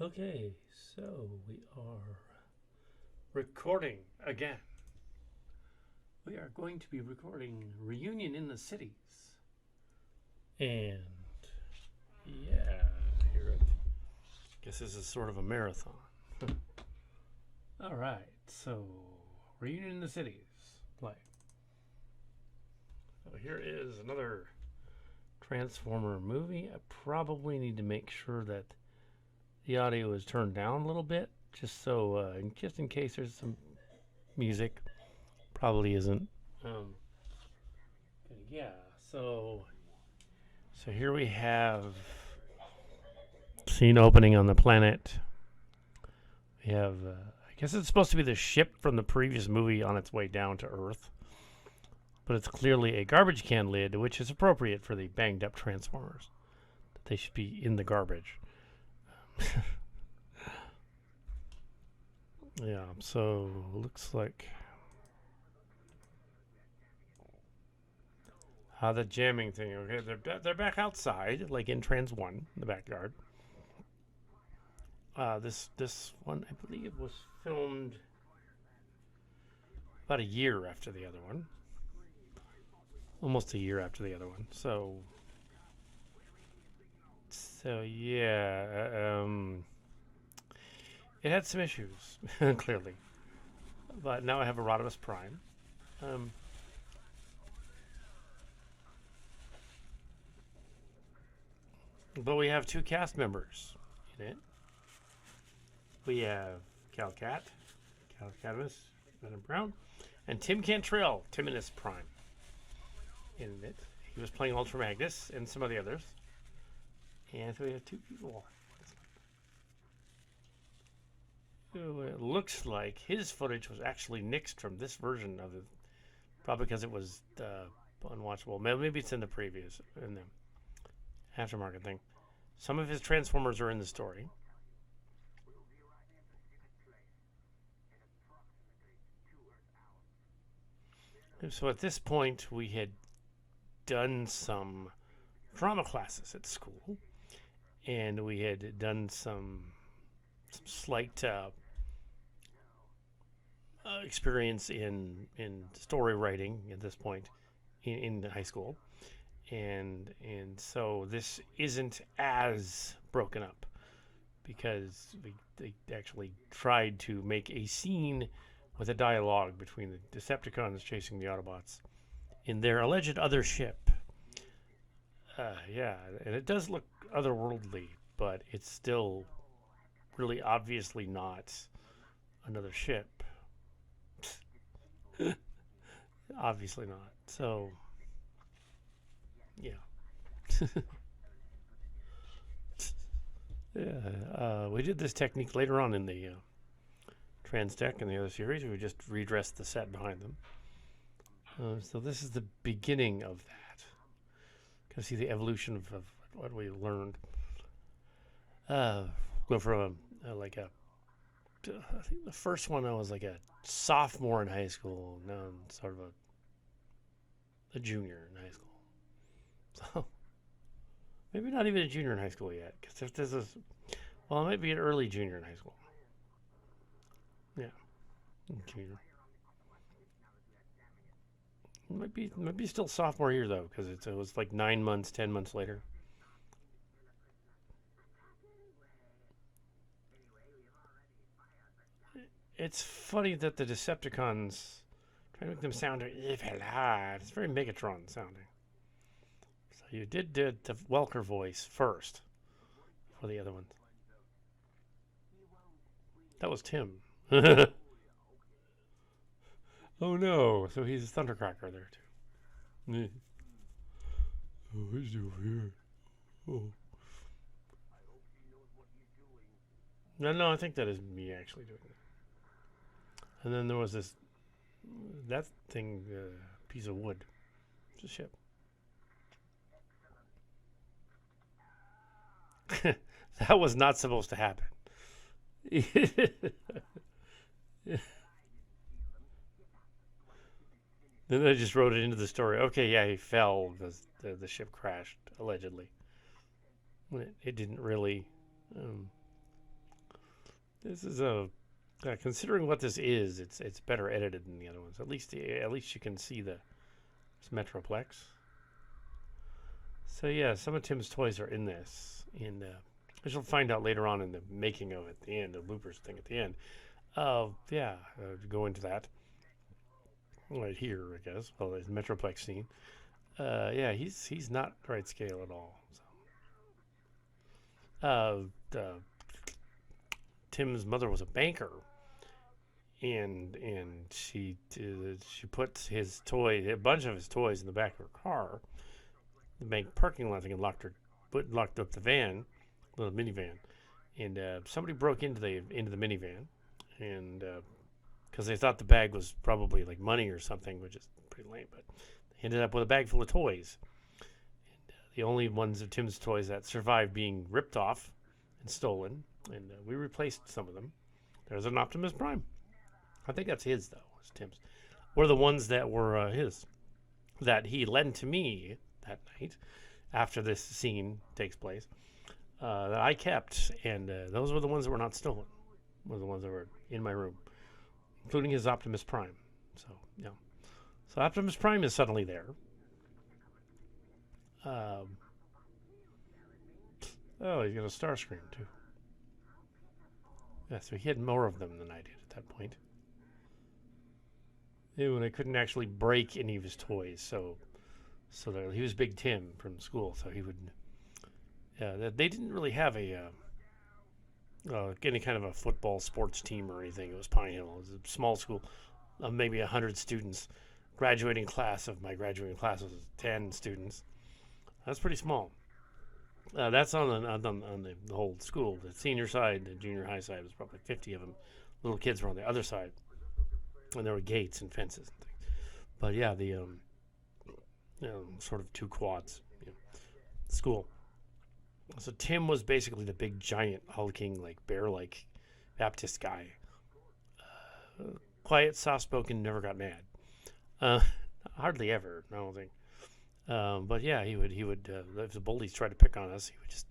Okay, so we are recording again. We are going to be recording Reunion in the Cities. And yeah, here it. Guess this is sort of a marathon. All right, so Reunion in the Cities. Play. So here is another Transformer movie. I probably need to make sure that the audio is turned down a little bit, just in case there's some music. Probably isn't. Um, yeah. So here we have scene opening on the planet. We have, I guess it's supposed to be the ship from the previous movie on its way down to Earth, but it's clearly a garbage can lid, which is appropriate for the banged up Transformers. That they should be in the garbage. Yeah. So looks like the jamming thing. Okay, they're back outside, like in Trans One, in the backyard. This one, I believe, was filmed about a year after the other one, almost a year after the other one. So yeah, it had some issues, clearly, but now I have a Rodimus Prime. Um, but we have two cast members in it. We have Cal Cat, Cal Cadmus, Venom Brown, and Tim Cantrell, Timinus Prime, in it. He was playing Ultra Magnus and some of the others. And so we have two people. So it looks like his footage was actually nixed from this version of it, probably because it was unwatchable. Maybe it's in the previous, in the aftermarket thing. Some of his Transformers are in the story. So at this point, we had done some drama classes at school, and we had done some slight experience in story writing at this point in high school, and so this isn't as broken up because they actually tried to make a scene with a dialogue between the Decepticons chasing the Autobots in their alleged other ship. Yeah, and it does look otherworldly, but it's still really obviously not another ship. Obviously not. So, yeah. Yeah, we did this technique later on in the Trans Tech and the other series. We just redressed the set behind them. So this is the beginning of that. Kind of see the evolution of what we learned. Go from I think the first one I was like a sophomore in high school. Now I'm sort of a junior in high school. So maybe not even a junior in high school yet. Because if this is, well, I might be an early junior in high school. Yeah, junior. Might be still sophomore year though, because it was like 9 months, 10 months later. It's funny that the Decepticons try to make them sound it's very Megatron sounding. So you did the Welker voice first for the other ones. That was Tim. Oh no! So he's a Thundercracker there too. Oh, he's over here. Oh. No, I think that is me actually doing it. And then there was that thing, piece of wood. It's a ship. That was not supposed to happen. Then I just wrote it into the story. Okay, yeah, he fell because the ship crashed, allegedly. When it didn't really. Um, This is a considering what this is, it's better edited than the other ones. At least you can see the Metroplex. So yeah, some of Tim's toys are in this, and as you'll find out later on in the making of it, at the end, the bloopers thing at the end. Yeah, go into that right here, I guess. Well, the Metroplex scene. Yeah, he's not right scale at all. So, Tim's mother was a banker, and she put a bunch of his toys in the back of her car, the bank parking lot, and locked up the van, little minivan, and somebody broke into the minivan, and because they thought the bag was probably like money or something, which is pretty lame, but they ended up with a bag full of toys. And, the only ones of Tim's toys that survived being ripped off and stolen, and we replaced some of them. There's an Optimus Prime. I think that's his, though. It's Tim's. Were the ones that were his, that he lent to me that night after this scene takes place, that I kept, and those were the ones that were not stolen. Were the ones that were in my room, including his Optimus Prime. So, yeah. So Optimus Prime is suddenly there. Oh, he's got a Starscream, too. Yeah, so he had more of them than I did at that point. And I couldn't actually break any of his toys, so he was Big Tim from school, so he would. Yeah, they didn't really have any kind of a football sports team or anything. It was Pine Hill. It was a small school of maybe 100 students. My graduating class was 10 students. That's pretty small. That's on the whole school. The senior side, the junior high side, was probably 50 of them. Little kids were on the other side, and there were gates and fences and things. But yeah, the sort of two quads school. So Tim was basically the big giant hulking like bear like Baptist guy. Quiet, soft spoken, never got mad. Hardly ever, I don't think. But yeah, he would if the bullies tried to pick on us, he would just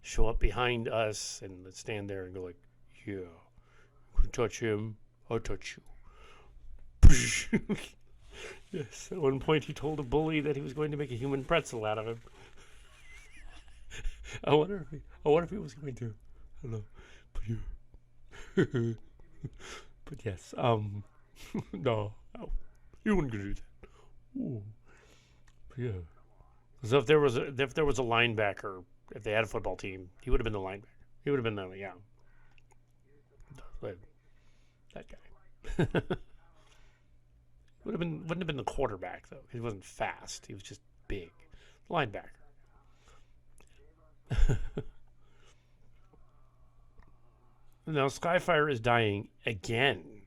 show up behind us and stand there and go like, "Yeah, you touch him, I'll touch you." Yes. At one point, he told a bully that he was going to make a human pretzel out of him. I wonder if he was going to. I don't know, but you. But yes, no, he wasn't gonna do that. Ooh. Yeah. So if there was a linebacker, if they had a football team, he would have been the linebacker. He would have been that guy. Wouldn't have been the quarterback though, because he wasn't fast. He was just big, linebacker. Now Skyfire is dying again,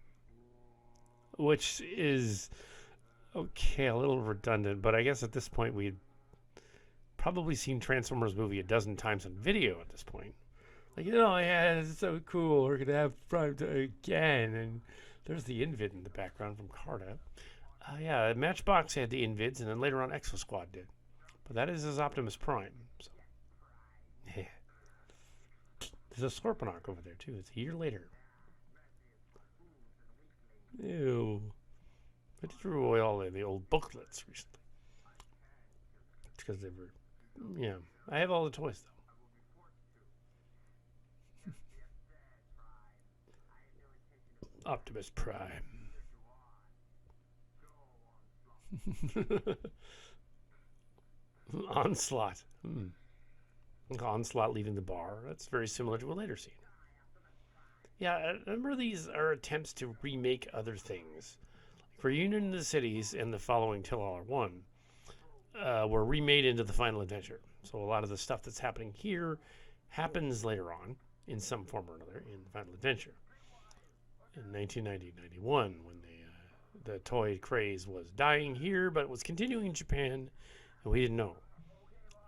which is okay, a little redundant, but I guess at this point we'd probably seen Transformers movie a dozen times on video at this point. Like, yeah, it's so cool. We're gonna have Prime again, and there's the Invid in the background from Carta. Yeah, Matchbox had the Invids, and then later on Exo Squad did. But that is his Optimus Prime. So, yeah. There's a Scorponok over there too. It's a year later. Ew. I threw away all the old booklets recently. Because they were, yeah. I have all the toys though. Optimus Prime. Onslaught. Onslaught leaving the bar. That's very similar to a later scene. Yeah, I remember these are attempts to remake other things. Like Reunion in the Cities and the following Till All Are One were remade into the Final Adventure. So a lot of the stuff that's happening here happens later on in some form or another in Final Adventure. In 1990-91, when the toy craze was dying here, but it was continuing in Japan, and we didn't know.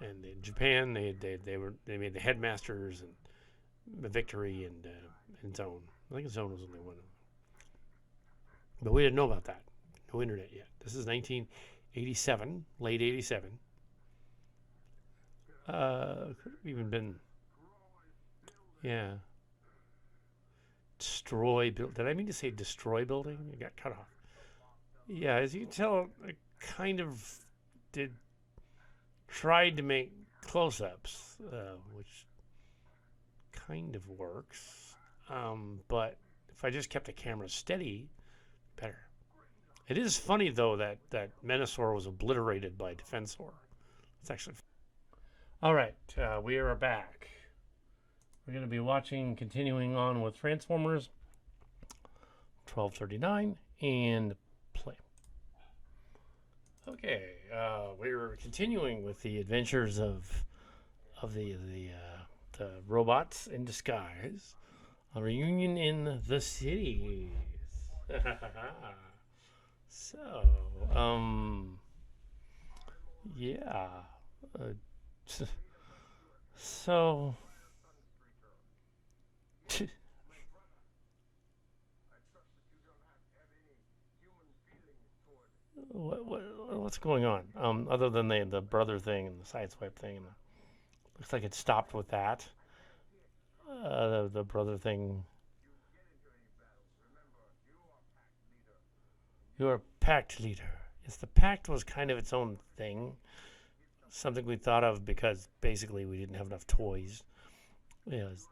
And in Japan, they made the Headmasters and Victory and Zone. I think Zone was only one of them. But we didn't know about that. No internet yet. This is 1987, late 87. Could have even been, yeah. destroy build. Did I mean to say destroy building? It got cut off. Yeah, as you can tell, I kind of did tried to make close-ups, which kind of works. But if I just kept the camera steady, better. It is funny though that Menasor was obliterated by Defensor. It's actually. All right, we are back. We're going to be continuing on with Transformers 1239 and play. Okay, we're continuing with the adventures of the robots in disguise. A reunion in the cities. So, yeah. So. What's going on? Other than the brother thing and the sideswipe thing, and looks like it stopped with that. The brother thing. You're a pact leader. Yes, the pact was kind of its own thing. Something we thought of because basically we didn't have enough toys. Yes,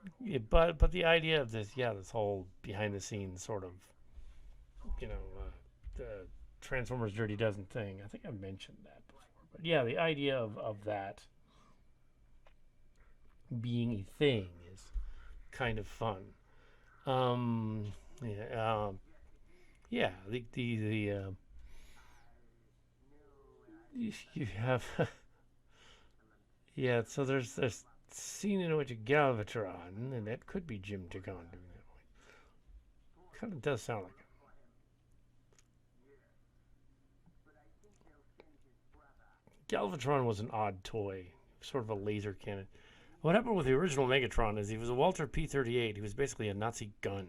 but the idea of this whole behind the scenes sort of, the Transformers Dirty Dozen thing. I think I mentioned that before. But yeah, the idea of that being a thing is kind of fun. Yeah, you have yeah. So there's scene in which Galvatron, and that could be Jim Tagon doing that. Kind of does sound like it. Galvatron was an odd toy, sort of a laser cannon. What happened with the original Megatron is he was a Walter P-38. He was basically a Nazi gun.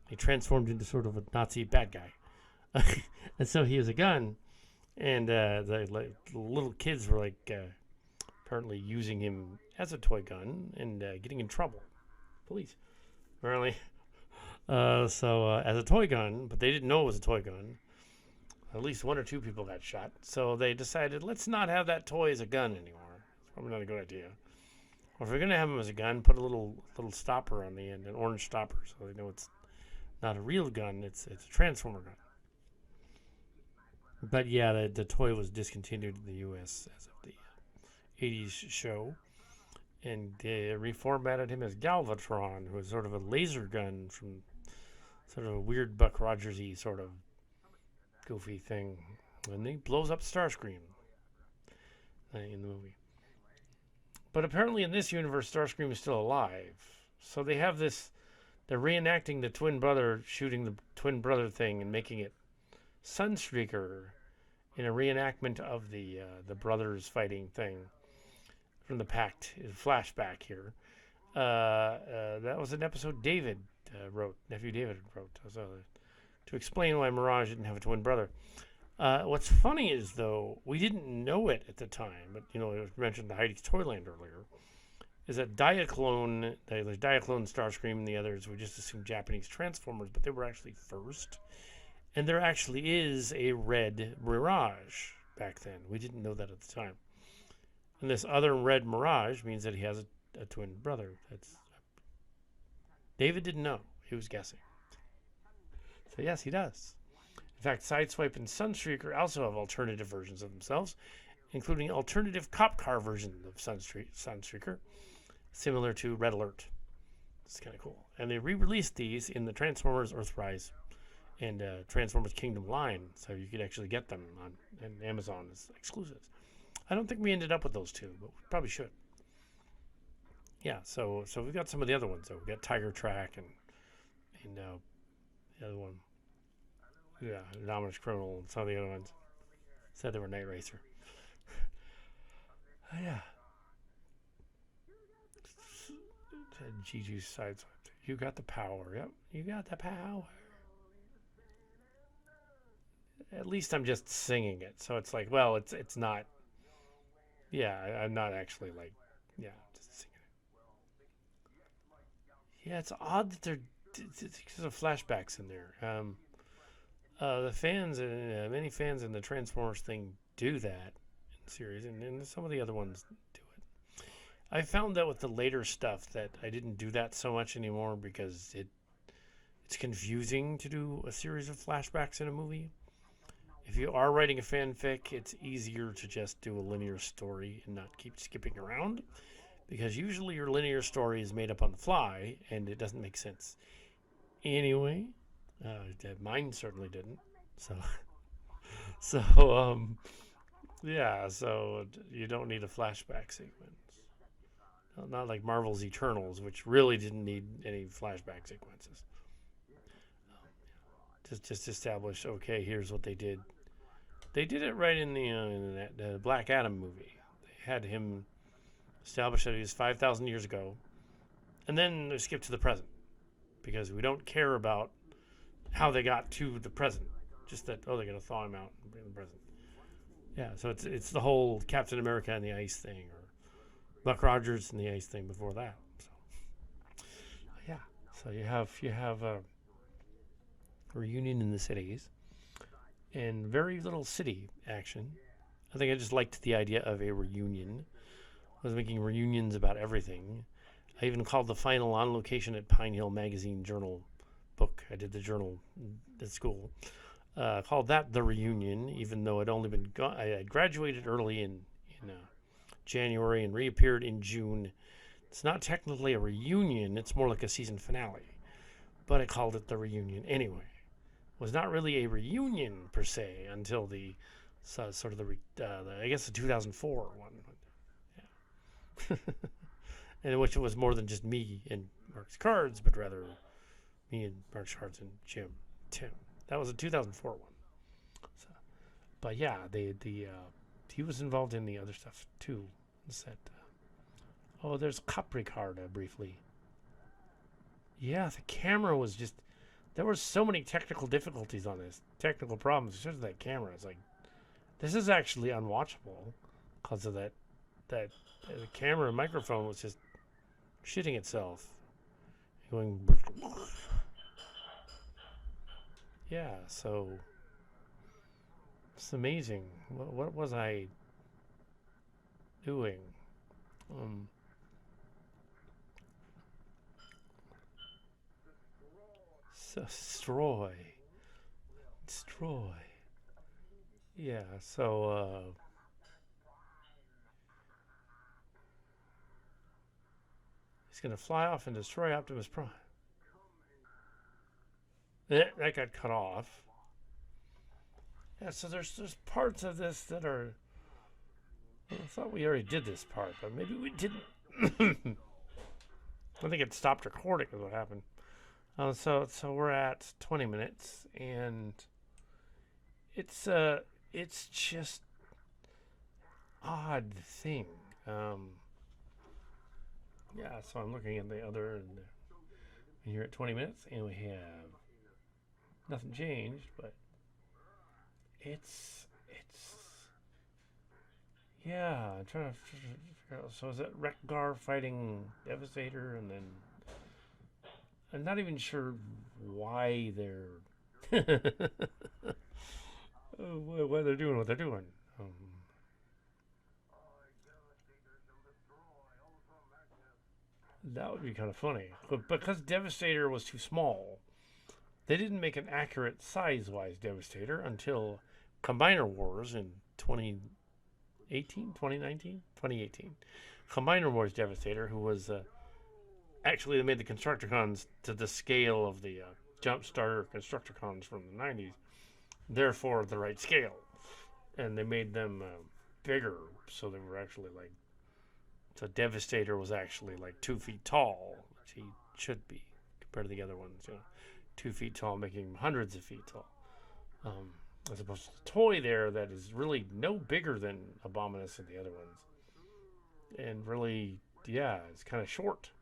He transformed into sort of a Nazi bad guy. And so he was a gun, and the little kids were apparently using him as a toy gun and getting in trouble. Police, apparently. As a toy gun, but they didn't know it was a toy gun. At least one or two people got shot. So they decided, let's not have that toy as a gun anymore. It's probably not a good idea. Or if we're going to have him as a gun, put a little stopper on the end, an orange stopper, so they know it's not a real gun, it's a Transformer gun. But yeah, the toy was discontinued in the U.S. as of the 80s show. And they reformatted him as Galvatron, who was sort of a laser gun from sort of a weird Buck Rogers-y sort of goofy thing. And he blows up Starscream in the movie. But apparently in this universe, Starscream is still alive. So they have this, they're reenacting the twin brother shooting the twin brother thing and making it Sunstreaker in a reenactment of the brothers fighting thing from the Pact flashback here. That was an episode David wrote, nephew David wrote, to explain why Mirage didn't have a twin brother. What's funny is, though, we didn't know it at the time, but, it was mentioned the Heidi's Toyland earlier, is that Diaclone, there's Diaclone, Starscream, and the others, we just assumed Japanese Transformers, but they were actually first. And there actually is a red Mirage back then. We didn't know that at the time. And this other red Mirage means that he has a twin brother. David didn't know. He was guessing. So yes, he does. In fact, Sideswipe and Sunstreaker also have alternative versions of themselves, including alternative cop car version of Sunstreaker, similar to Red Alert. It's kind of cool. And they re-released these in the Transformers Earthrise and Transformers Kingdom line, so you could actually get them on Amazon as exclusives. I don't think we ended up with those two, but we probably should. Yeah, so we've got some of the other ones. So we've got Tiger Track and the other one. Yeah, Anomalous Criminal and some of the other ones. Said they were Night Racer. Yeah. Gigi's Sideswipe. You got the power. Yep, you got the power. At least I'm just singing it. So it's like, well, it's not. Yeah, I'm not actually just singing it. Yeah, it's odd that they're it's because of flashbacks in there. The fans, many fans in the Transformers thing do that in the series, and some of the other ones do it. I found that with the later stuff that I didn't do that so much anymore because it's confusing to do a series of flashbacks in a movie. If you are writing a fanfic, it's easier to just do a linear story and not keep skipping around because usually your linear story is made up on the fly and it doesn't make sense. Anyway, mine certainly didn't. So, so yeah. So you don't need a flashback sequence. Not like Marvel's Eternals, which really didn't need any flashback sequences. Just establish. Okay, here's what they did. They did it right in that Black Adam movie. They had him establish that he was 5,000 years ago, and then they skip to the present because we don't care about how they got to the present. Just that they're gonna thaw him out and bring the present. Yeah, so it's the whole Captain America and the ice thing, or Buck Rogers and the ice thing before that. So yeah, so you have a reunion in the cities and very little city action. I think I just liked the idea of a reunion. I was making reunions about everything. I even called the final on location at Pine Hill Magazine Journal book. I did the journal at school. Called that the reunion, even though I'd only been I had graduated early in January and reappeared in June. It's not technically a reunion; it's more like a season finale. But I called it the reunion anyway. It was not really a reunion per se until the sort of I guess the 2004 one. Yeah. And which was more than just me and Mark's cards, but rather me and Mark's cards and Tim. That was a 2004 one. So, but yeah, he was involved in the other stuff too. There's Capricarda briefly. Yeah, the camera was just. There were so many technical difficulties on this, technical problems, especially that camera. It's like, this is actually unwatchable because of that the camera and microphone was just shitting itself. Going. Yeah, so it's amazing. What was I doing? Destroy. Yeah, so he's gonna fly off and destroy Optimus Prime. That got cut off. Yeah, so there's parts of this that are. I thought we already did this part, but maybe we didn't. I think it stopped recording is what happened. So we're at 20 minutes, and it's just odd thing. Yeah, so I'm looking at the other, and you're at 20 minutes, and we have nothing changed, but it's yeah. I'm trying to figure out. So is it Wreck-Gar fighting Devastator, and then I'm not even sure why they're why they're doing what they're doing. That would be kind of funny, but because Devastator was too small, they didn't make an accurate size-wise Devastator until Combiner Wars in 2018, 2019, 2018. Combiner Wars Devastator, who was actually they made the Constructicons to the scale of the Jumpstarter Constructicons from the 90s, therefore the right scale, and they made them bigger, so they were actually like. So Devastator was actually like 2 feet tall, which he should be compared to the other ones. 2 feet tall, making him hundreds of feet tall. As opposed to the toy there that is really no bigger than Abominus and the other ones. And really, yeah, it's kind of short.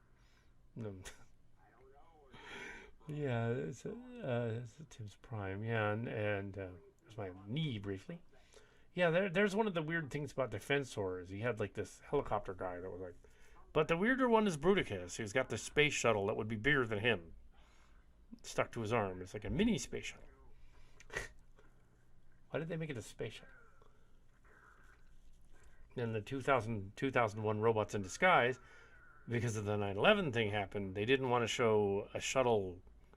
Yeah, it's Tim's Prime. Yeah, and there's my knee briefly. Yeah, there's one of the weird things about Defensor is he had like this helicopter guy that was like, but the weirder one is Bruticus, who's got the space shuttle that would be bigger than him. stuck to his arm. It's like a mini space shuttle. Why did they make it a space shuttle? And the 2001 Robots in Disguise, because of the 9/11 thing happened, they didn't want to show a shuttle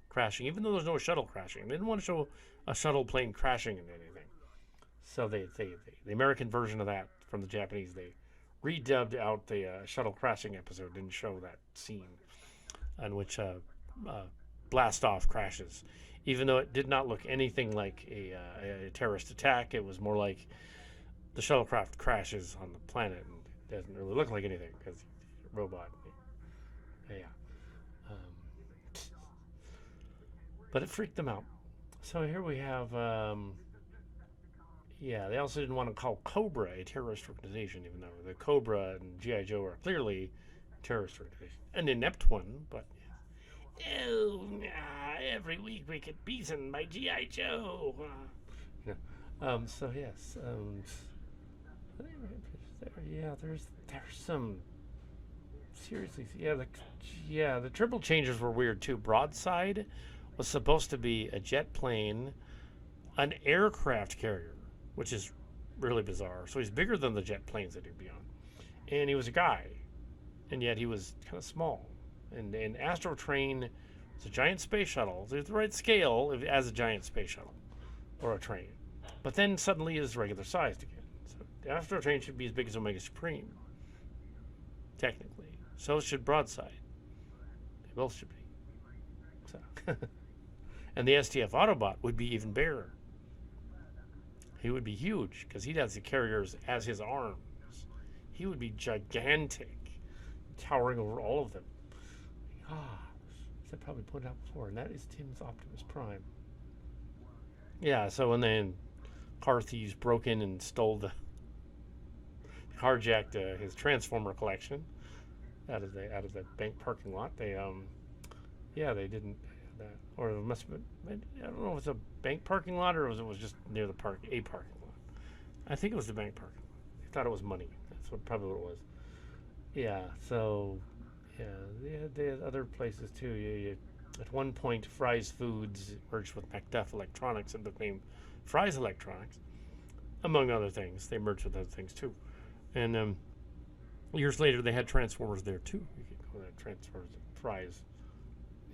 crashing, even though there's no shuttle crashing. They didn't want to show a shuttle plane crashing into anything. So the American version of that from the Japanese, they redubbed out the shuttle crashing episode, didn't show that scene in which blast off crashes. Even though it did not look anything like a terrorist attack, it was more like the shuttlecraft crashes on the planet and doesn't really look like anything because robot. Yeah. Um, but it freaked them out. So here we have. They also didn't want to call Cobra a terrorist organization, even though the Cobra and G.I. Joe are clearly terrorist organization. An inept one, but. Every week we get beaten by G.I. Joe. So yes. There's some seriously. The triple changes were weird too. Broadside was supposed to be a jet plane, an aircraft carrier, which is really bizarre. So he's bigger than the jet planes that he'd be on, and he was a guy, and yet he was kind of small. And Astro Train is a giant space shuttle. There's the right scale as a giant space shuttle or a train, but then suddenly is regular sized again. So the Astro Train should be as big as Omega Supreme, technically. So should Broadside. They both should be. So and the STF Autobot would be even bigger. He would be huge because he has the carriers as his arms. He would be gigantic, towering over all of them. As I probably pointed out before, and that is Tim's Optimus Prime. Yeah, so when the car thieves broke in and stole carjacked his Transformer collection out of the bank parking lot, they didn't that, or it must have been, I don't know if it was a bank parking lot or it was just near a parking lot. I think it was the bank parking lot. They thought it was money. That's probably what it was. Yeah, so. Yeah, they had other places too. At one point, Fry's Foods merged with Macduff Electronics and became Fry's Electronics, among other things. They merged with other things too. And years later, they had Transformers there too. You could go to Transformers and Fry's.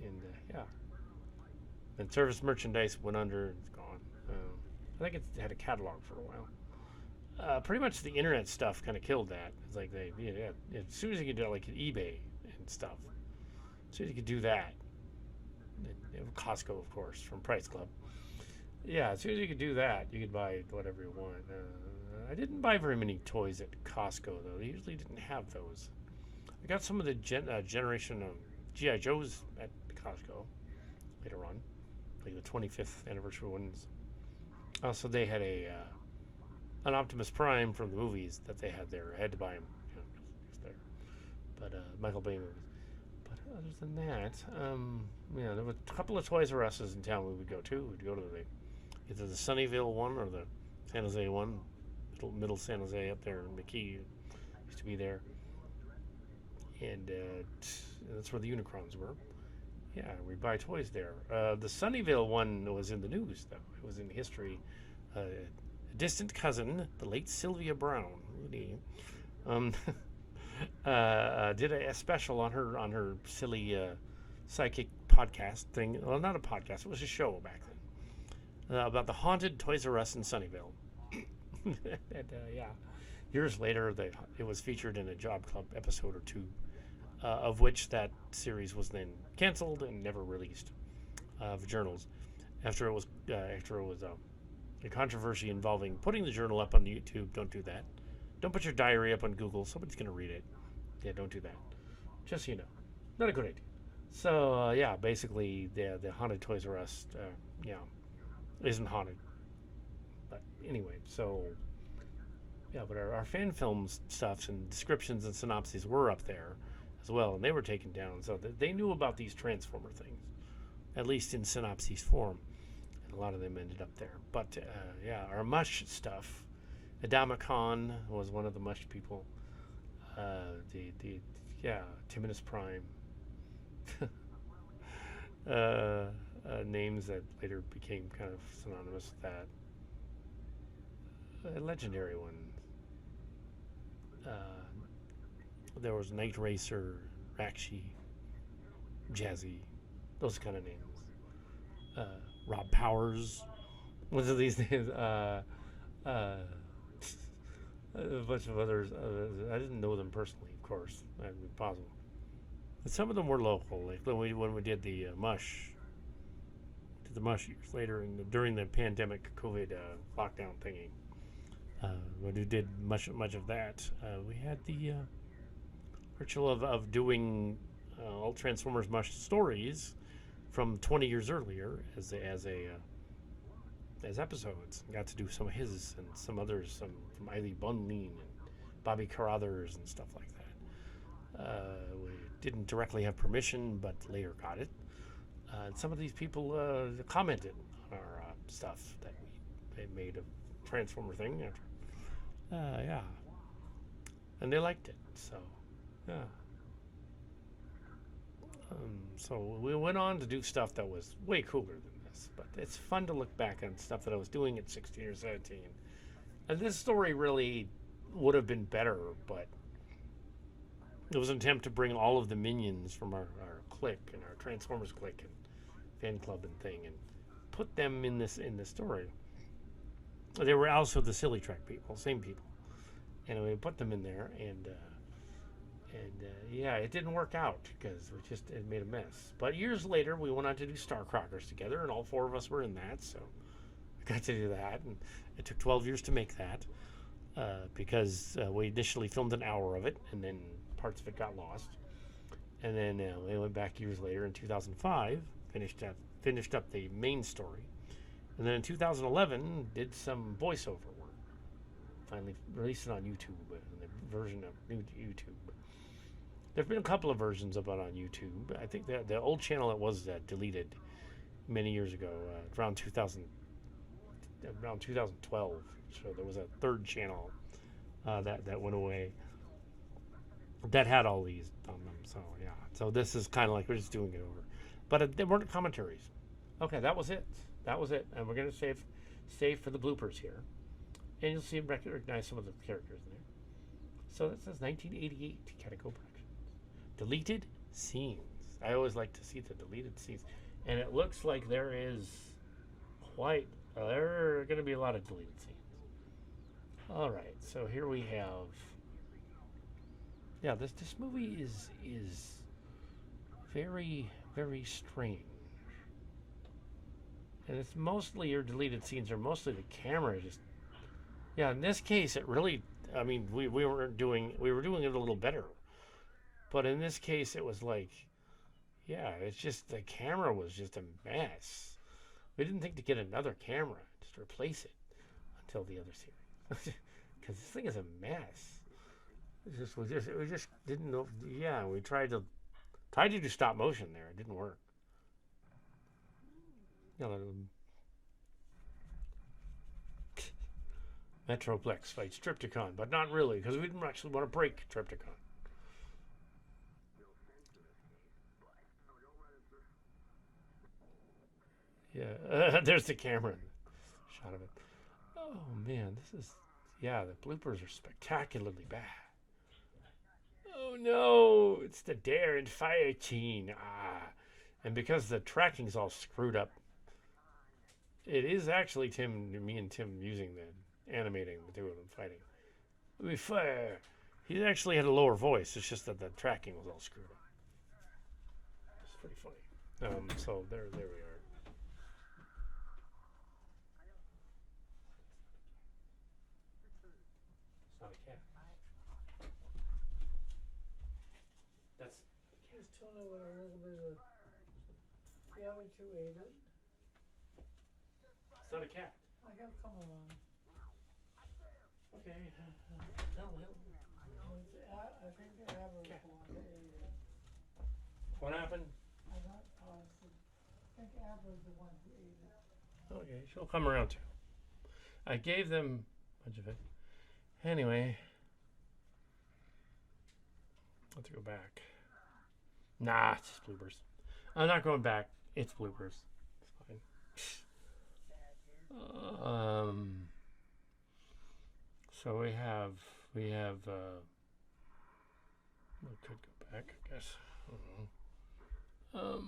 And then Service Merchandise went under and it's gone. I think it had a catalog for a while. Pretty much the internet stuff kind of killed that. It's like as soon as you could do like eBay and stuff, as soon as you could do that, Costco of course from Price Club. Yeah, as soon as you could do that, you could buy whatever you want. I didn't buy very many toys at Costco though. They usually didn't have those. I got some of the generation of G.I. Joes at Costco later on, like the 25th anniversary ones. Also, they had an Optimus Prime from the movies that they had there. I had to buy him, just there. But Michael Bay movies. But other than that, there were a couple of Toys R Us's in town we would go to. We'd go to either the Sunnyvale one or the San Jose one, middle San Jose up there in McKee. Used to be there, and that's where the Unicrons were. Yeah, we'd buy toys there. The Sunnyvale one was in the news, though. It was in history. A distant cousin, the late Sylvia Brown, really, did a special on her silly psychic podcast thing. Well, not a podcast; it was a show back then about the haunted Toys R Us in Sunnyvale. And years later, it was featured in a Job Club episode or two, of which that series was then canceled and never released of journals after it was a controversy involving putting the journal up on YouTube. Don't do that. Don't put your diary up on Google. Somebody's going to read it. Yeah, don't do that. Just so you know. Not a good idea. So, basically, the haunted Toys R Us, isn't haunted. But anyway, so, but our fan films stuffs and descriptions and synopses were up there as well, and they were taken down. So they knew about these Transformer things, at least in synopses form. A lot of them ended up there. But, our Mush stuff, Adamicon was one of the Mush people. Timinus Prime. names that later became kind of synonymous with that. A legendary one. Uh, there was Night Racer, Rakshi, Jazzy, those kind of names. Uh, Rob Powers. What are these names? Uh, a bunch of others. I didn't know them personally, of course. That'd be possible. But some of them were local, like when we did the Mush years later during the pandemic COVID lockdown thingy. When we did much of that, we had the ritual of doing all Transformers Mush stories from 20 years earlier as episodes. Got to do some of his and some others, some from Eiley Bunleen and Bobby Carruthers and stuff like that. We didn't directly have permission, but later got it. Some of these people commented on our stuff that they made a Transformer thing after. Yeah. And they liked it, so yeah. So we went on to do stuff that was way cooler than this, but it's fun to look back on stuff that I was doing at 16 or 17. And this story really would have been better, but it was an attempt to bring all of the minions from our clique and our Transformers clique and fan club and thing and put them in this story. They were also the Silly Track people, same people. And we put them in there, and yeah, it didn't work out because it made a mess. But years later, we went on to do Starcrockers together, and all four of us were in that, so I got to do that. And it took 12 years to make that because we initially filmed an hour of it, and then parts of it got lost. And then we went back years later in 2005, finished up the main story. And then in 2011, did some voiceover work. Finally released it on YouTube, the version of YouTube. There have been a couple of versions of it on YouTube. I think the old channel it was deleted many years ago, around 2012. So there was a third channel that went away that had all these on them. So yeah, so this is kind of like we're just doing it over. But there weren't commentaries. Okay, that was it. And we're going to save for the bloopers here. And you'll see recognize some of the characters in there. So that says 1988 Catico Productions. Deleted scenes. I always like to see the deleted scenes. And it looks like there are going to be a lot of deleted scenes. All right, so here we have. Yeah, this movie is very, very strange. And it's mostly your deleted scenes are mostly the camera just. Yeah, in this case, it really. I mean, we were doing it a little better, but in this case, it was like, yeah, it's just the camera was just a mess. We didn't think to get another camera just to replace it until the other series, because this thing is a mess. We just didn't know. Yeah, we tried to do stop motion there. It didn't work. You know, Metroplex fights Tripticon, but not really, because we didn't actually want to break Tripticon. Yeah, there's the camera shot of it. Oh man, the bloopers are spectacularly bad. Oh no, it's the Dare and Fire Team. And because the tracking's all screwed up, it is actually me and Tim using the animating the two of them fighting. We fire. He actually had a lower voice. It's just that the tracking was all screwed up. It's pretty funny. So there we are. It's not a cat. That's. Just tell me what a little bit of. Yeah, what you ate it. It's not a cat. I got come along. Okay. I think the average one ate it. What happened? I'm not positive. I think Abba was the one who ate it. Okay, she'll come around too. I gave them a bunch of it. Anyway, I'll have to go back. Nah, it's just bloopers. I'm not going back. It's bloopers. Um. So we have. We could go back, I guess. I don't know.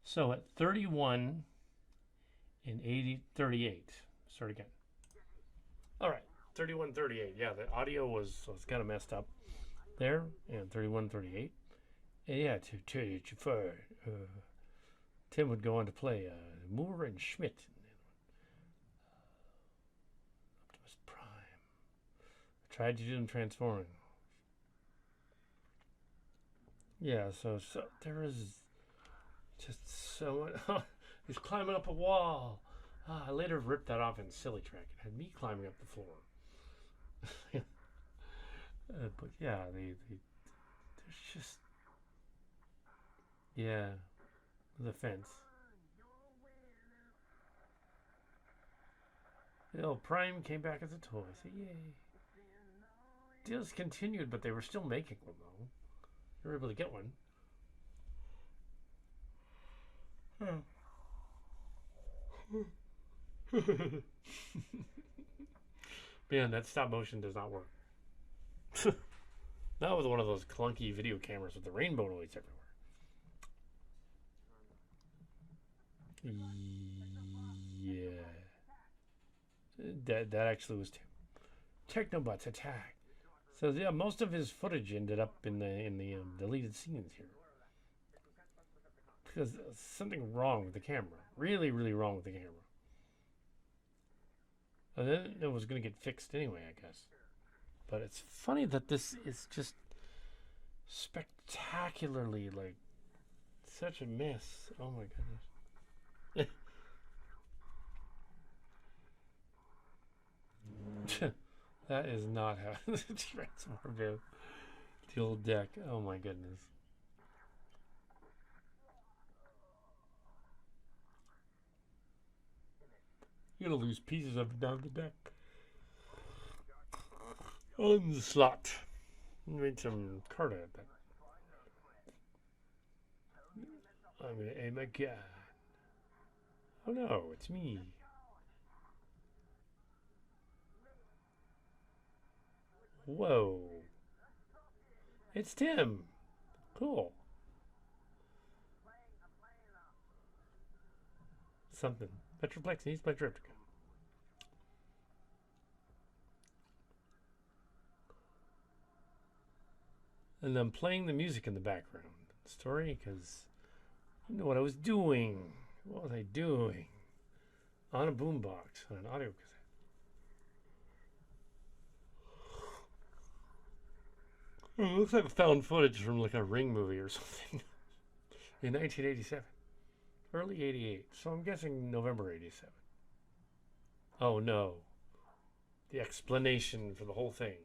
So at 31 and 38. Start again. All right. 31:38. Yeah, the audio was kind of messed up there. And 31:38. And yeah, Tim would go on to play Moore and Schmidt. Optimus Prime. I tried to do them transforming. Yeah, so there is just so much. He's climbing up a wall. I later ripped that off in Silly Track. It had me climbing up the floor. But yeah, there's just yeah, the fence. You know, Prime came back as a toy. So yay. Deals continued, but they were still making them though. They were able to get one. Man, that stop motion does not work. Not with one of those clunky video cameras with the rainbow noise everywhere. Yeah. That actually was Technobots attack. So yeah, most of his footage ended up in the deleted scenes here because something wrong with the camera. Really, really wrong with the camera. And then it was going to get fixed anyway, I guess. But it's funny that this is just spectacularly like such a mess. Oh my goodness. That is not how the transform the old deck. Oh my goodness. You're gonna lose pieces of it down the deck. Onslaught. Made some card at that. I'm gonna aim again. Oh no, it's me. Whoa. It's Tim. Cool. Something. Metroplex needs my Triptychon. And I'm playing the music in the background. Story, because you know what I was doing. What was I doing? On a boombox, on an audio cassette. Oh, it looks like found footage from like a Ring movie or something in 1987. Early 88. So I'm guessing November 87. Oh no. The explanation for the whole thing.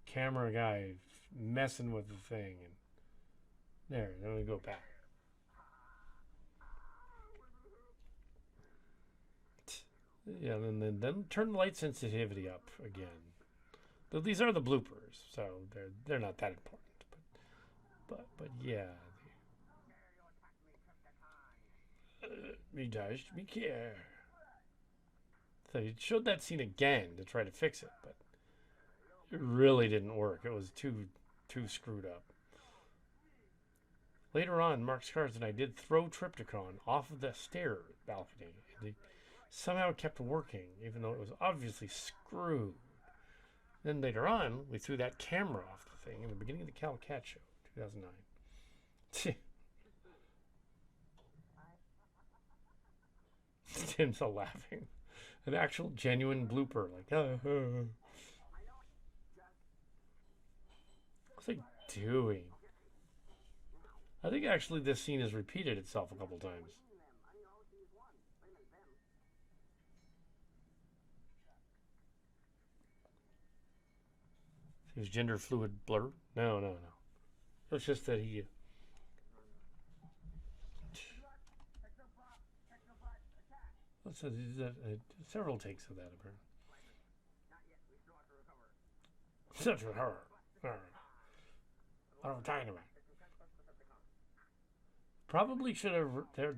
Camera guy messing with the thing. And there, then we go back. Yeah, then turn the light sensitivity up again. These are the bloopers, so they're not that important. But yeah. Me touched, me care. So he showed that scene again to try to fix it, but it really didn't work. It was too screwed up. Later on, Mark Scars and I did throw Triptychon off of the stair balcony. And it somehow kept working, even though it was obviously screwed. Then later on, we threw that camera off the thing in the beginning of the Cal Cat Show, 2009. Tim's all laughing. An actual genuine blooper, like, what's he doing? I think actually this scene has repeated itself a couple times. His gender fluid blur? No. It's just that he. So several takes of that apparently. Such a horror. What am I talking about? Probably should have.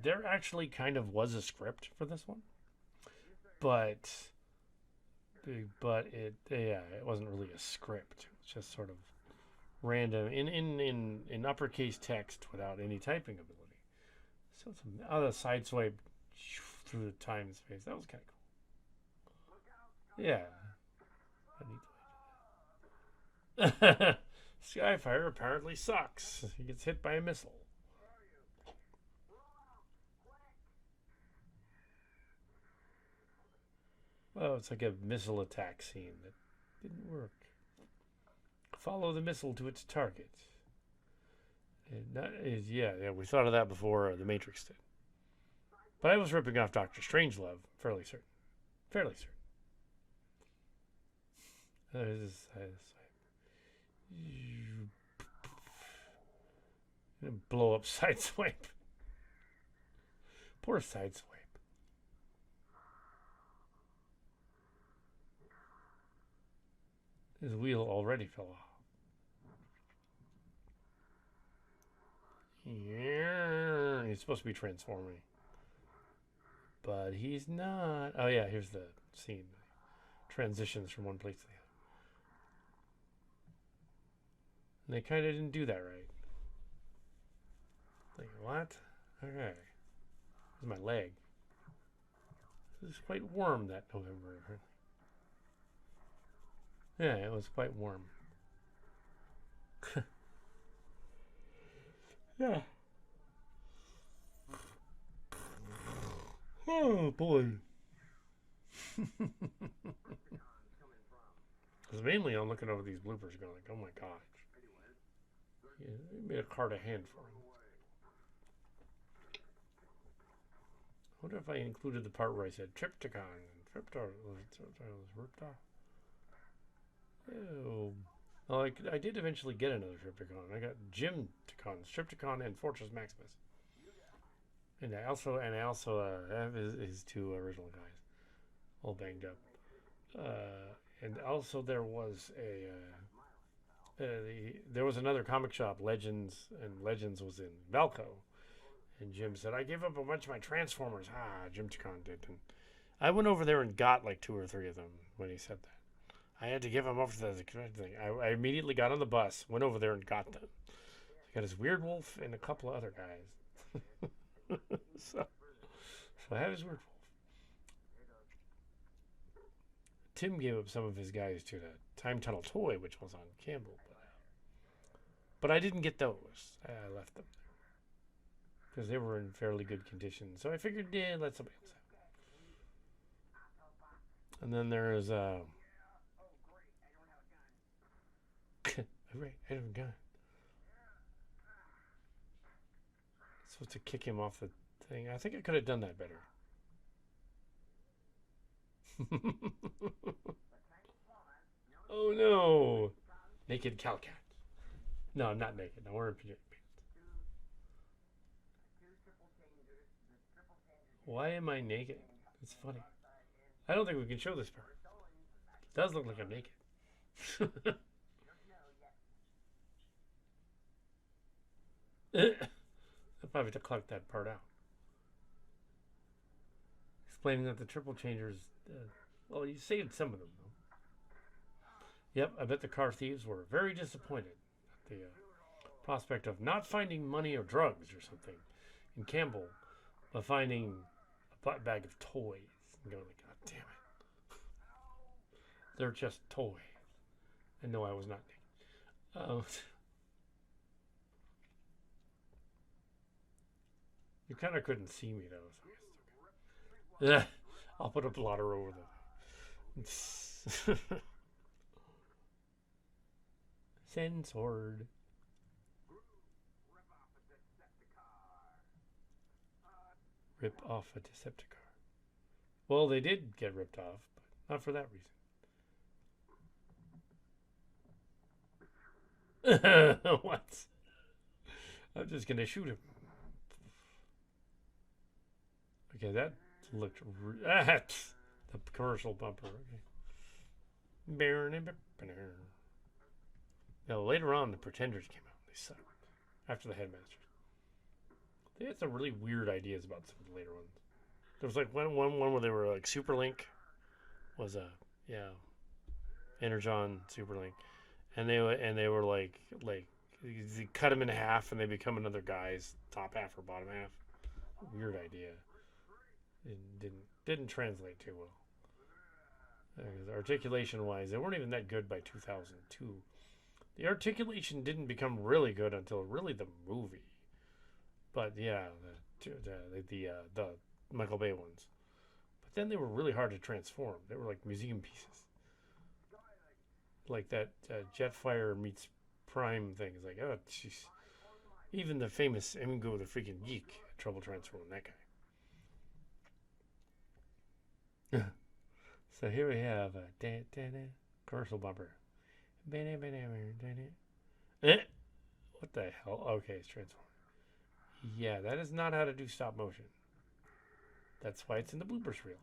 There actually kind of was a script for this one, but it wasn't really a script. It was just sort of random in uppercase text without any typing ability. So some other side swipe through the time and space. That was kind of cool. Yeah. Skyfire apparently sucks. He gets hit by a missile. Oh, it's like a missile attack scene that didn't work. Follow the missile to its target. Yeah, we thought of that before The Matrix did. But I was ripping off Doctor Strangelove, fairly certain. Fairly certain. Blow up Sideswipe. Poor Sideswipe. His wheel already fell off. Yeah, he's supposed to be transforming. But he's not. Oh, yeah, here's the scene. Transitions from one place to the other. And they kind of didn't do that right. Like, what? Okay. This is my leg. It was quite warm that November, apparently. Yeah, it was quite warm. Yeah. Oh, boy. Because mainly I'm looking over these bloopers going like, oh my gosh. Yeah, they made a card of hand for him. I wonder if I included the part where I said Triptychon and Triptychon was ripped off. Oh. Well, I did eventually get another Triptychon. I got Gym-Tychons, Triptychon and Fortress Maximus. And I also have his two original guys, all banged up. And also there was there was another comic shop, Legends, and Legends was in Valco. And Jim said, I gave up a bunch of my Transformers. Gym-Tychon did. And I went over there and got like 2 or 3 of them when he said that. I had to give them up to the thing. I immediately got on the bus, went over there and got them. I got his Weird Wolf and a couple of other guys. so I have his Weird Wolf. Tim gave up some of his guys to the Time Tunnel toy, which was on Campbell. But I didn't get those. I left them there. Because they were in fairly good condition. So I figured, let somebody else have them. And then there's right, I have a gun. Supposed to kick him off the thing. I think I could have done that better. Oh no! Naked Calcat. No, I'm not naked. I'm wearing pants. Why am I naked? It's funny. I don't think we can show this part. It does look like I'm naked. I'll probably have to clark that part out. Explaining that the triple changers. Well, you saved some of them, though. Yep, I bet the car thieves were very disappointed at the prospect of not finding money or drugs or something in Campbell, but finding a bag of toys. And going like, God damn it. They're just toys. And no, I was not naked. You kind of couldn't see me, though. So I guess. I'll put a blotter over them. Censored. Rip off a Decepticon. Well, they did get ripped off, but not for that reason. What? I'm just gonna shoot him. Okay, that looked the commercial bumper. Okay. Now later on, the Pretenders came out. They sucked after the Headmasters. They had some really weird ideas about some of the later ones. There was like one where they were like Superlink was a Energon Superlink, and they were like you cut them in half and they become another guy's top half or bottom half. Weird idea. It didn't translate too well. Articulation wise, they weren't even that good by 2002. The articulation didn't become really good until really the movie. But yeah, the Michael Bay ones. But then they were really hard to transform. They were like museum pieces. Like that Jetfire meets Prime thing. It's like, oh, jeez. Even the famous Emingo the freaking geek had trouble transforming that guy. So here we have a commercial bumper. What the hell? Okay, it's transformed. Yeah, that is not how to do stop motion. That's why it's in the bloopers reel.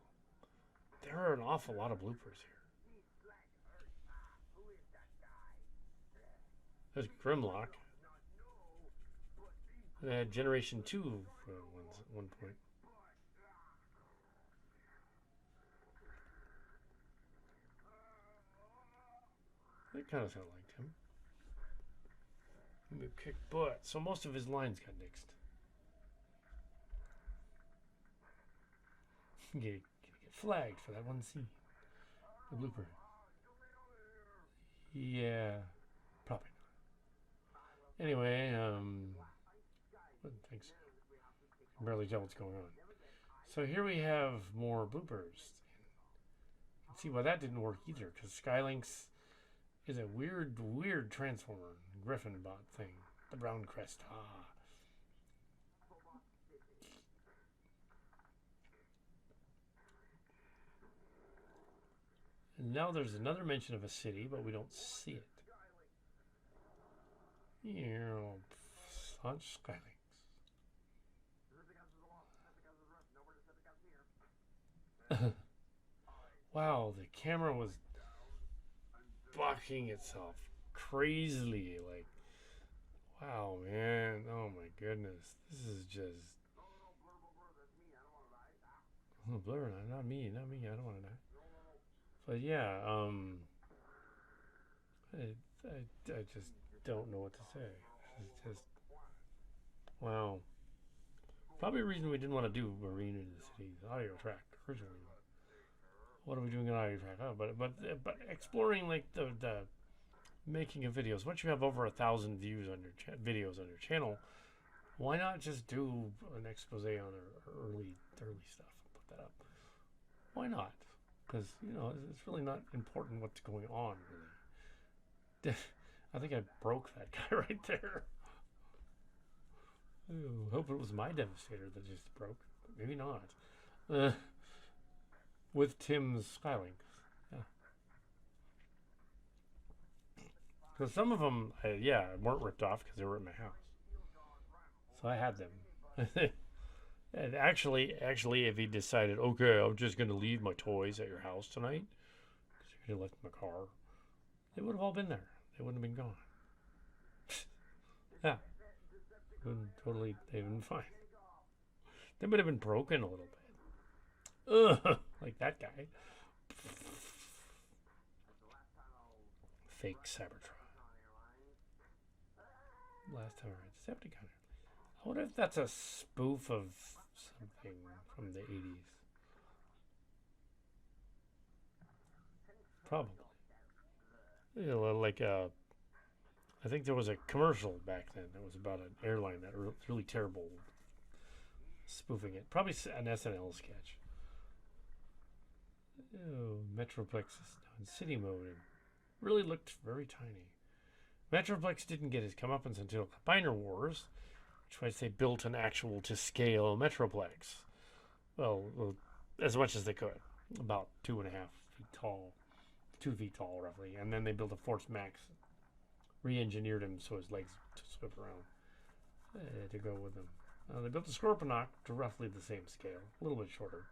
There are an awful lot of bloopers here. There's Grimlock. They had Generation 2 at one point. They kind of sound like him. Maybe kick butt. So most of his lines got nixed. Get flagged for that one scene. The blooper. Yeah, probably not. Anyway, thanks. I can barely tell what's going on. So here we have more bloopers. See why that didn't work either, because Skylinks is a weird transformer Griffin bot thing. The brown crest. And now there's another mention of a city, but we don't see it. Launch Skylinks. Wow, the camera was bucking itself crazily. Like, wow, man. Oh my goodness. This is just. Oh, blur, not me. I don't want to die. But yeah, I just don't know what to say. It's just, wow. Probably a reason we didn't want to do Marine in the Cities audio track originally. What are we doing in audio track? Oh, but exploring like the making of videos. Once you have over 1,000 views on your videos on your channel, why not just do an expose on our early stuff and put that up? Why not? Because it's really not important what's going on. Really, I think I broke that guy right there. Ooh, hope it was my Devastator that just broke. Maybe not. With Tim's Skylinks. Yeah. Because some of them, weren't ripped off because they were in my house. So I had them. And actually, if he decided, okay, I'm just going to leave my toys at your house tonight, because you left in the car, they would have all been there. They wouldn't have been gone. Yeah. They'd been fine. They would have been broken a little bit. Ugh, like that guy. Fake Cybertron. Last time I read Decepticon. I wonder if that's a spoof of something from the 80s. Probably. I think there was a commercial back then that was about an airline that was really terrible spoofing it. Probably an SNL sketch. Oh, Metroplex is on city mode and really looked very tiny. Metroplex didn't get his comeuppance until Combiner Wars, which was they built an actual to scale Metroplex. Well, as much as they could. About 2.5 feet tall. 2 feet tall, roughly. And then they built a Force Max. Re-engineered him so his legs to swip around to go with him. They built a Scorponok to roughly the same scale. A little bit shorter.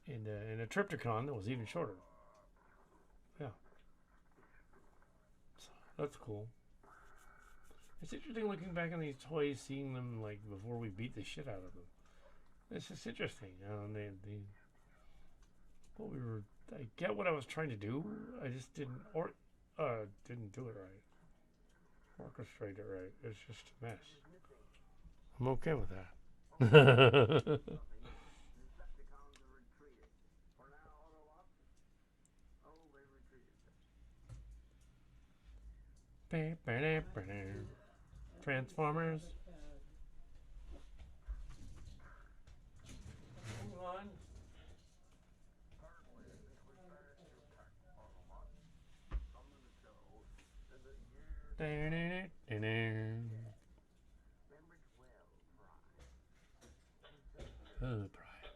in a Triptychon that was even shorter. Yeah, so that's cool. It's interesting looking back on these toys, seeing them like before we beat the shit out of them. It's just interesting. What we were. I get what I was trying to do. I just didn't do it right. Orchestrate it right. It's just a mess. I'm okay with that. Transformers. Move on. Oh, pride.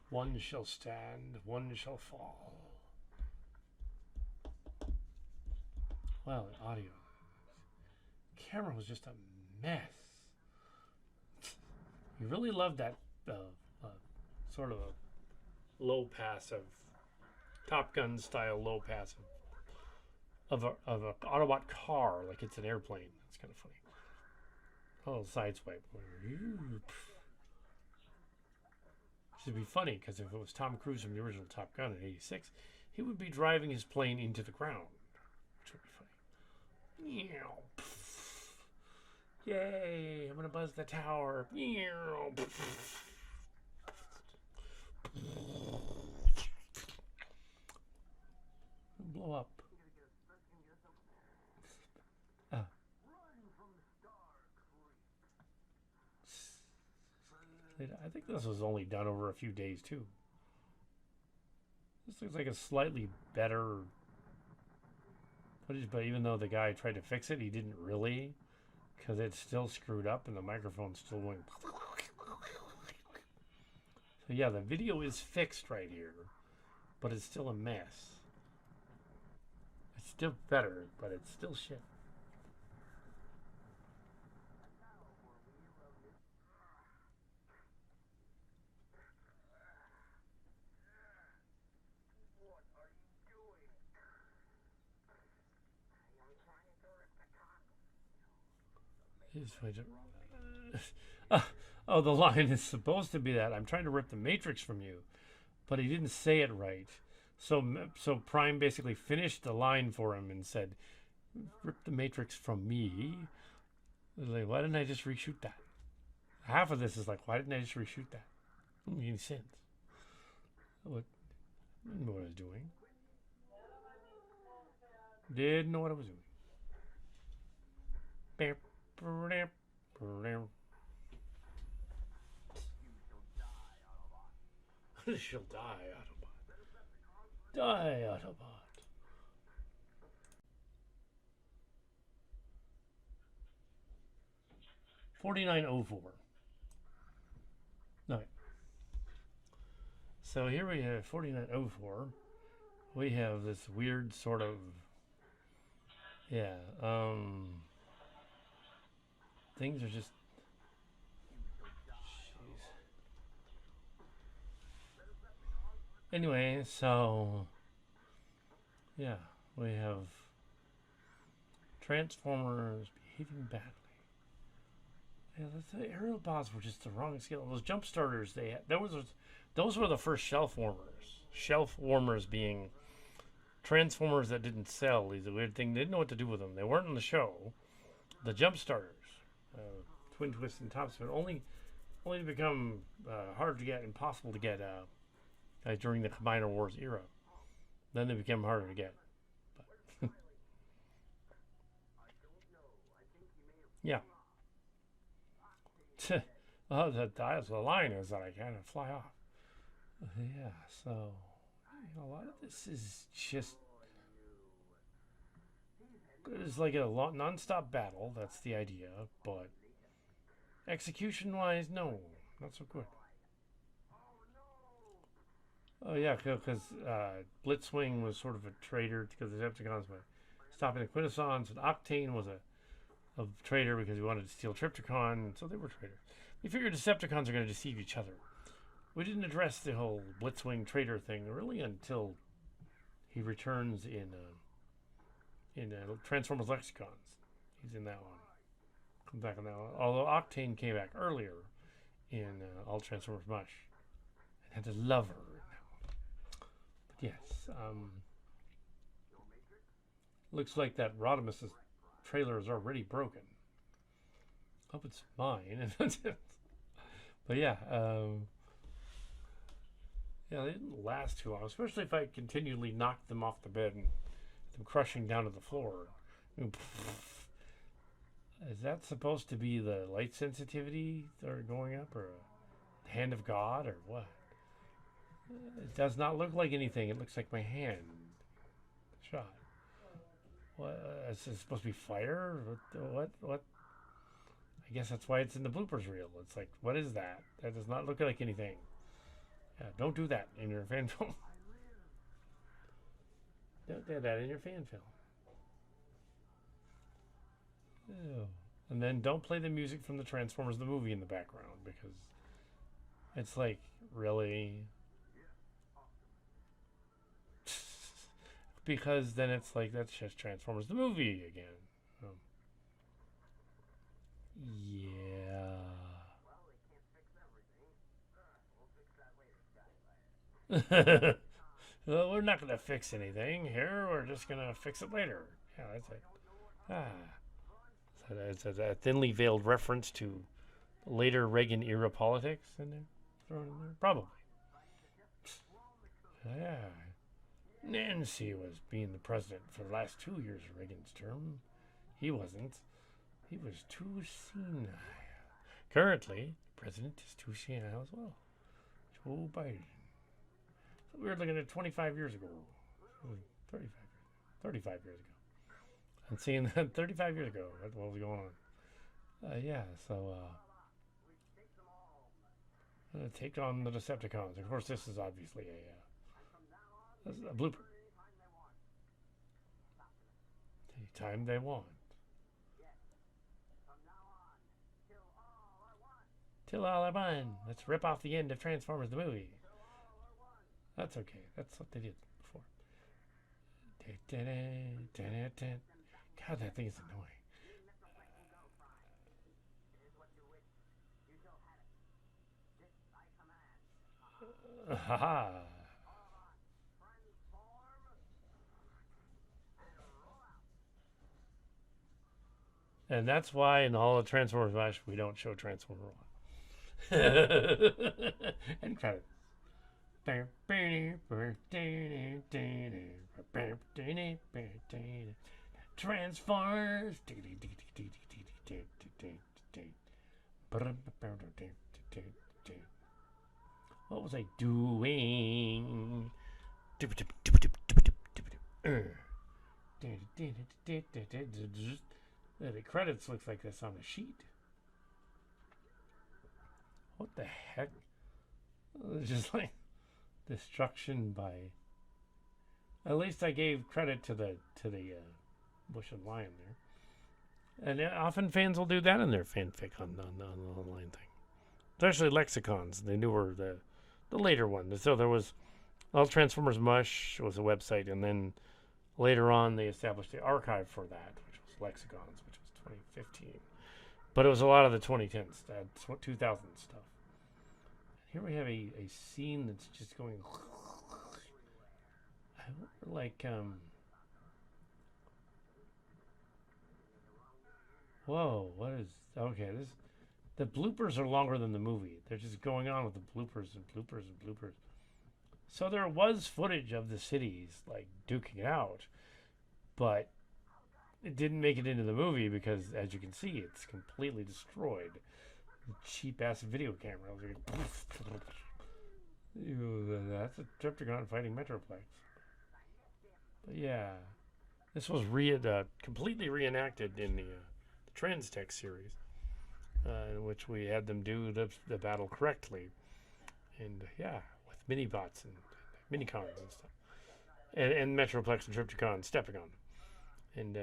One shall stand, one shall fall. Well, the audio. Camera was just a mess. You really loved that sort of a low passive, Top Gun style low passive of a Autobot car like it's an airplane. That's kind of funny. A little side swipe. Should be funny because if it was Tom Cruise from the original Top Gun in '86, he would be driving his plane into the ground, which would be funny. Yay! I'm gonna buzz the tower. Blow up. I think this was only done over a few days too. This looks like a slightly better footage, but even though the guy tried to fix it, he didn't really, because it's still screwed up and the microphone's still going. So yeah, the video is fixed right here, but it's still a mess. It's still better, but it's still shit. Oh, the line is supposed to be that I'm trying to rip the Matrix from you, but he didn't say it right. So Prime basically finished the line for him and said, "Rip the Matrix from me." Like, why didn't I just reshoot that? Half of this is like, why didn't I just reshoot that? Doesn't make any sense. What? Didn't know what I was doing. Didn't know what I was doing. She'll die, Autobot. Die, Autobot. 4904. Okay. So here we have 4904. We have this weird sort of, yeah, things are just, jeez. Anyway, so, yeah, we have Transformers behaving badly. Yeah, the aerial bots were just the wrong scale. Those jump starters they had, those were the first shelf warmers. Shelf warmers being Transformers that didn't sell. These a weird thing. They didn't know what to do with them. They weren't in the show. The jump starters, Twin Twist and Top Spin, only to become hard to get, impossible to get during the Combiner Wars era. Then they became harder to get. But yeah. Oh, the line is that I kind of fly off. Yeah, so a lot of this is just it's like a non-stop battle. That's the idea, but execution-wise, no, not so good. Oh yeah, because Blitzwing was sort of a traitor because the Decepticons were stopping the Quintessons, and Octane was a traitor because he wanted to steal Triptychon, so they were traitors. We figured Decepticons are going to deceive each other. we didn't address the whole Blitzwing Trader thing really until he returns in Transformers Lexicons. He's in that one. Comes back on that one. Although Octane came back earlier in All Transformers Mush and had a lover. But yes, looks like that Rodimus's trailer is already broken. Hope it's mine. But yeah, yeah, they didn't last too long, especially if I continually knocked them off the bed and them crushing down to the floor. Is that supposed to be the light sensitivity that are going up, or a hand of God, or what? It does not look like anything. It looks like my hand shot. What? Is this supposed to be fire? What? I guess that's why it's in the bloopers reel. It's like, what is that? That does not look like anything. Don't do that in your fan film. Don't do that in your fan film. Ew. And then don't play the music from the Transformers the movie in the background, because it's like, really? Because then it's like, that's just Transformers the movie again. Yeah. Well, we're not going to fix anything here. We're just going to fix it later. Yeah, that's it. So it's a thinly veiled reference to later Reagan era politics in there, thrown in there, probably. Yeah. Nancy was being the president for the last 2 years of Reagan's term. He wasn't. He was too senile. Currently, the president is too senile as well. Joe Biden. So we were looking at 25 years ago. 35 years ago. And seeing that 35 years ago, what was going on. Yeah, so take on the Decepticons. Of course, this is obviously a blooper. Anytime they want. Till all I want. Let's rip off the end of Transformers the movie. That's okay. That's what they did before. God, that thing is annoying. Haha. And that's why in all the Transformers Mush we don't show Transformer 1. And credits. Transformers. What was I doing? The credits looks like this on a sheet. What the heck? It's just like destruction by. At least I gave credit to the Bush and Lion there, and often fans will do that in their fanfic on the online thing, especially Lexicons, the newer the later one. So there was All Transformers Mush was a website, and then later on they established the archive for that, which was Lexicons, which was 2015. But it was a lot of the 2010s, 2000 stuff. Here we have a scene that's just going like whoa, what is okay, this the bloopers are longer than the movie. They're just going on with the bloopers and bloopers and bloopers. So there was footage of the cities like duking it out, but it didn't make it into the movie because, as you can see, it's completely destroyed. Cheap ass video camera. That's a Triptychon fighting Metroplex. But yeah, this was completely reenacted in the Transtech series, in which we had them do the battle correctly, and yeah, with mini bots and minicons and stuff, and Metroplex and Triptychon, Stepicon, and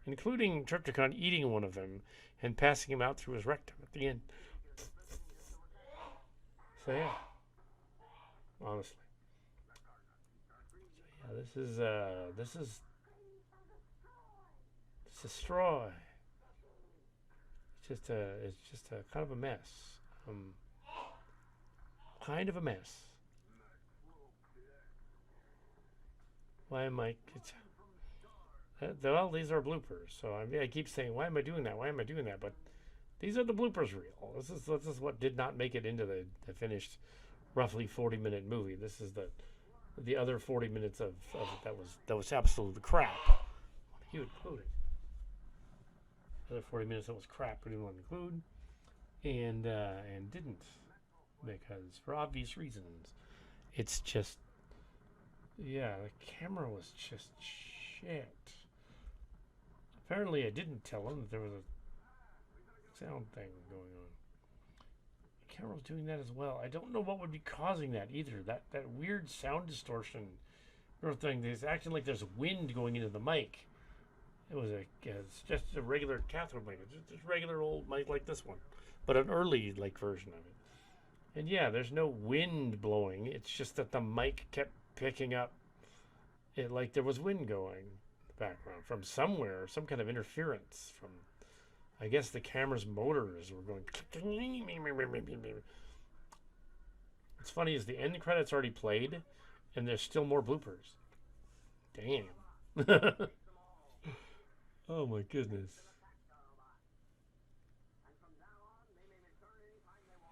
including Triptychon eating one of them and passing him out through his rectum at the end. So yeah, honestly. So yeah, this is straw. It's just a kind of a mess. Um, kind of a mess. Why am I? Well, these are bloopers. So I keep saying, why am I doing that? Why am I doing that? But these are the bloopers reel. This is what did not make it into the finished, roughly 40-minute movie. This is the other 40 minutes of it that was absolute crap. He would include it. The other 40 minutes that was crap we didn't want to include, and didn't, because for obvious reasons. It's just, yeah, the camera was just shit. Apparently, I didn't tell him that there was a sound thing going on. The camera was doing that as well. I don't know what would be causing that either. That weird sound distortion or thing. It's acting like there's wind going into the mic. It's just a regular cathode mic. It's just a regular old mic like this one, but an early version of it. And yeah, there's no wind blowing. It's just that the mic kept picking up it like there was wind going in the background from somewhere, some kind of interference from, I guess, the camera's motors were going. What's funny is the end credits already played, and there's still more bloopers. Damn. Oh my goodness.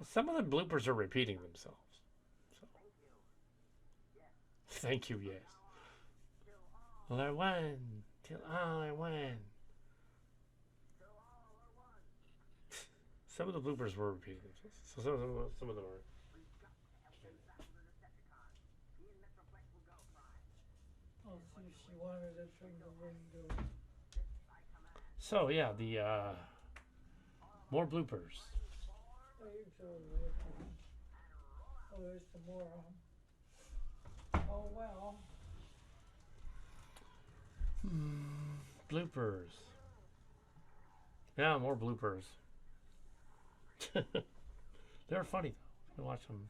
Some of the bloopers are repeating themselves. So. Thank you, yes. Well, I won. Till all I won. Some of the bloopers were repeating themselves. So some of them are. Oh, she wanted us from the window. So yeah, the more bloopers. Oh, you told me. Oh, there's some more. Oh, well. Bloopers. Yeah, more bloopers. They're funny though. I watch them.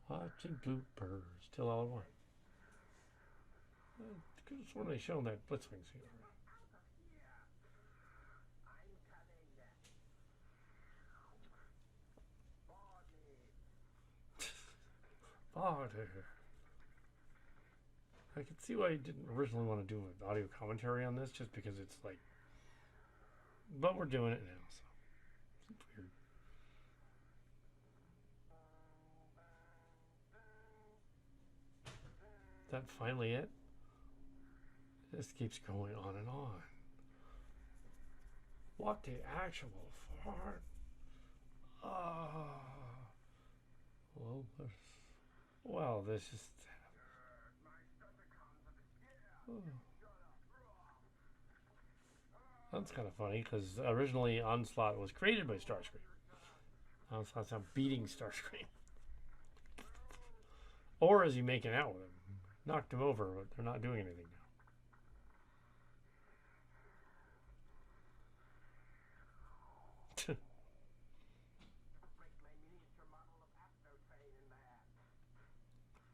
Watching bloopers till all one. I could have sworn they shown that Blitzwing scene. Father. I can see why you didn't originally want to do an audio commentary on this, just because it's like. But we're doing it now, so it's weird. Is that finally it? This keeps going on and on. What the actual fart? Well, this is. That's kind of funny because originally Onslaught was created by Starscream. Onslaught's not beating Starscream. Or is he making out with him? Knocked him over, but they're not doing anything now.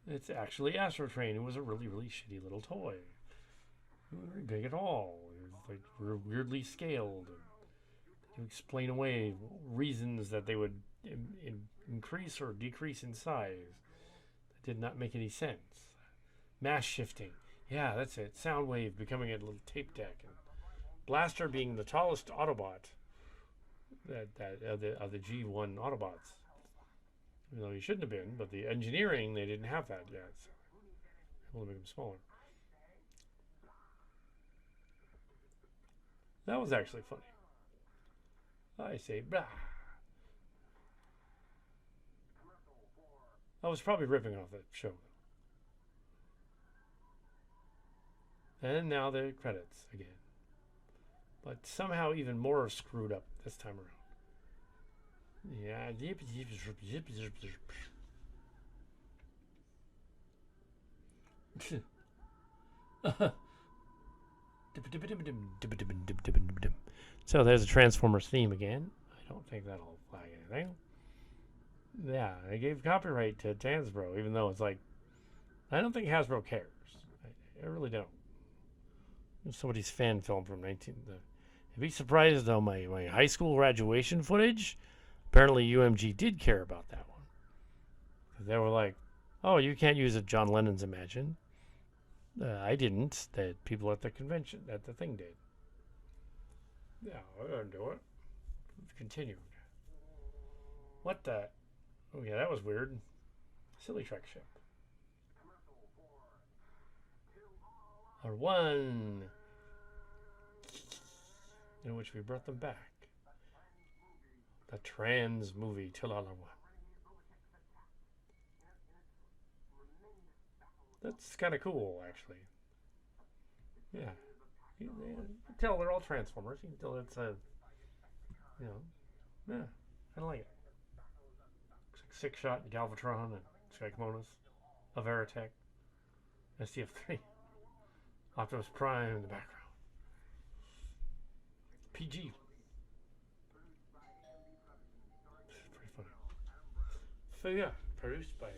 It's actually Astrotrain. It was a really, really shitty little toy. It wasn't very big at all. It was like weirdly scaled. To explain away reasons that they would increase or decrease in size. That did not make any sense. Mass shifting. Yeah, that's it. Soundwave becoming a little tape deck. And Blaster being the tallest Autobot of the G1 Autobots. Even though he shouldn't have been, but the engineering, they didn't have that yet. So able to make him smaller. That was actually funny. I say, blah. I was probably ripping off that show. And now the credits again. But somehow even more screwed up this time around. Yeah. So there's a Transformers theme again. I don't think that'll flag anything. Yeah, they gave copyright to Hasbro, even though it's like, I don't think Hasbro cares. I really don't. Somebody's fan film from 19. I'd be surprised though. My high school graduation footage. Apparently, UMG did care about that one. They were like, "Oh, you can't use it." John Lennon's Imagine. I didn't. That people at the convention, at the thing did. Yeah, I didn't do it. Continued. What the? Oh yeah, that was weird. Silly Trek ship. Or one in which we brought them back. The trans movie Tilala one. That's kind of cool, actually. Yeah. You can tell they're all Transformers. You can tell it's a, you know, yeah, I like it. Looks like Six Shot, Galvatron, and Skykomonas, a Veritech, STF3, Optimus Prime in the background. PG. It's pretty funny. So yeah, produced by